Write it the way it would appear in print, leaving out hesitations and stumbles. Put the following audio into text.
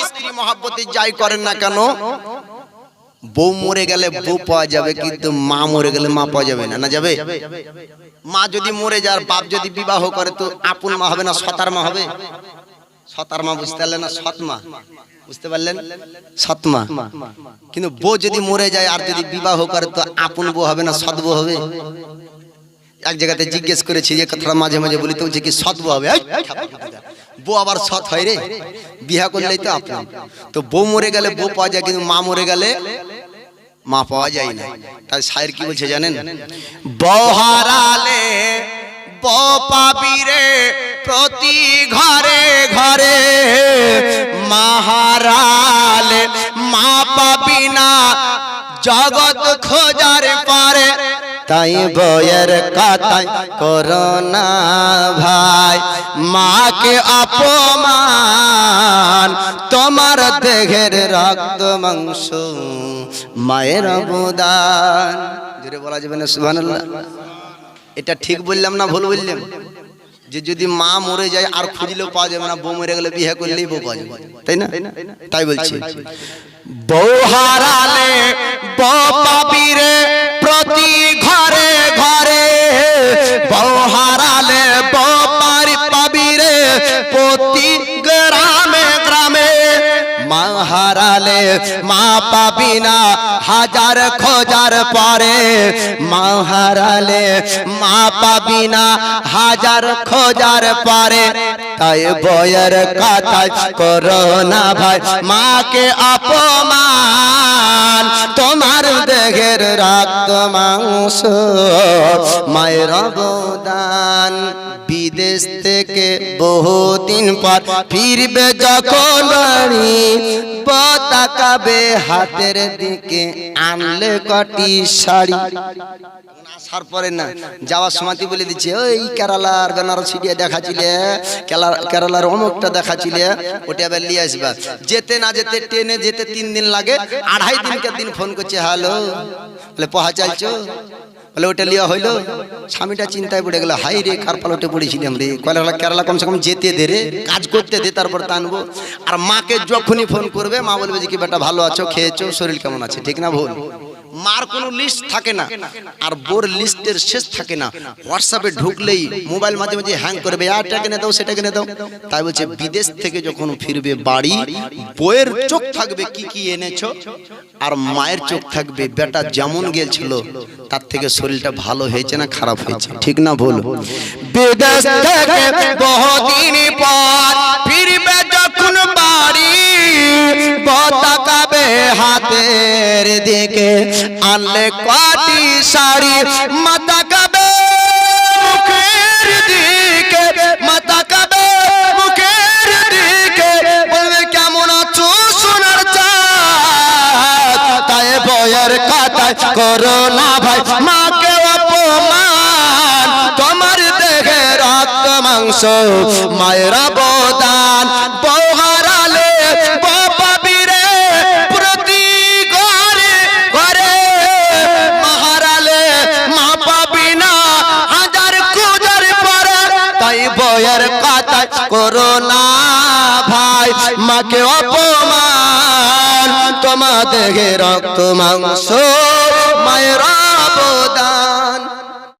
স্ত্রী মহব্বতে যাই করেন না কেন, বউ মরে গেলে বউ পাওয়া যাবে, কিন্তু মা মরে গেলে মা পাওয়া যাবে না। না যাবে? মা যদি মরে যায়, বাপ যদি বিবাহ করে, তো আপন মা হবে না সতার মা হবে? সতার মা বুঝতে পারলেন না? সৎ মা বুঝতে পারলেন? সৎ মা। কিন্তু বউ যদি মরে যায় আর যদি বিবাহ করে, তো আপন বউ হবে না সৎ বউ হবে? এক জায়গাতে জিজ্ঞেস করেছি, যে কথাটা মাঝে মাঝে বলি, তো বলছে কি সৎ বউ হবে। বউ আবার সৎ হয় রে, বিয়া করলেই তো আপন। তো বউ মরে গেলে বউ পাওয়া যায়, কিন্তু মা মরে গেলে মা পাওয়া যায় না। তাই শায়ের কি বলছে জানেন? বউ হারালে বউ পাবি রে প্রতি ঘরে ঘরে, মা হারালে মা পাবি না জগৎ খোঁজার পারে। তাই বয়ের কথাই করোনা ভাই, মাকে অপমান, তোমার দেহের রক্ত মাংস মায়ের অবদান। জোরে বলা যাবে না সুবহানাল্লাহ? এটা ঠিক বললাম না ভুল বললাম? যে যদি মা মরে যায় আর খুঁজলেও পাওয়া যাবে না, বউ মরে গেলে বিয়ে করলেই বউ পাওয়া যাবে, তাই না? তাই বলছি, বউ হারালে বউ পাবি রে প্রতি ঘরে ঘরে, বউ হারালে বউ পাবি রে প্রতি গ্রামে গ্রামে, মা হারালে মা পাবি না হাজার খোঁজার পরে, মা হারালে মা পাবি না হাজার খোঁজার পরে। তাই বয়ের কথা করো না ভাই, মাকে অপমান, তোমার দেহের রক্ত মাংস মায়ের অবদান। বিদেশ থেকে বহুদিন পর ফিরবে যখন বাড়ি, তাকাবে হাতের দিকে আনলে কটি শাড়ি। আসার পরে না যাওয়ার সময় বলে দিচ্ছে, ওই কেরালার বেনারসি দিয়ে দেখাচ্ছিলে, কেরালার অমুকটা দেখাচ্ছিলে, ওটা আবার নিয়ে আসবা। যেতে না যেতে ট্রেনে যেতে 3 দিন লাগে, 2.5 দিনকে দিন ফোন করছে, হ্যালো, বলে পহা চালছো, বলে ওটা লিয়া হইলো। স্বামীটা চিন্তায় পড়ে গেল, হাই রে কার পালোটে পড়েছিলাম রে, কেরালা কমসে কম যেতে দে রে, কাজ করতে দে, তারপর টানবো। আর মাকে যখনই ফোন করবে, মা বলবে যে কি বেটা ভালো আছো, খেয়েছো, শরীর কেমন আছে, ঠিক না ভুল? মার কোনো লিস্ট থাকে না, আর বোর লিস্টের শেষ থাকে না। হোয়াটসঅ্যাপে ঢুকলেই মোবাইল মাঝে মাঝে হ্যাং করবে, এটা কিনে দাও সেটা কিনে দাও। তাই বলছে বিদেশ থেকে যখন ফিরবে বাড়ি, বইয়ের চোখ থাকবে কি কি এনেছো, আর মায়ের চোখ থাকবে বেটা যেমন গেছিল তার থেকে শরীরটা ভালো হয়েছে না খারাপ হয়েছে, ঠিক না ভুল? বিদেশ থেকে বহুদিন পর ফিরবে যখন বাড়ি, তাকাবে হাতের দিকে আনলে কটি শাড়ি, মাথা কাবে মুখের দিকে, মাথা কাবে মুখের দিকে, বলবে কেমন আছো সোনার চাঁদ। তাই বয়ের কথা করো না ভাই, মাকে অপমান, তোমার দেহে রক্ত মাংস মায়ের অবদান। বউ হারালে বউ পাবি রে প্রতি ঘরে ঘরে, মা হারালে মা পাবি না হাজার খোঁজার পরে। তাই বয়ের কথা করো না ভাই, মাকে অপমান, তোমার দেহে রক্ত মাংস মায়ের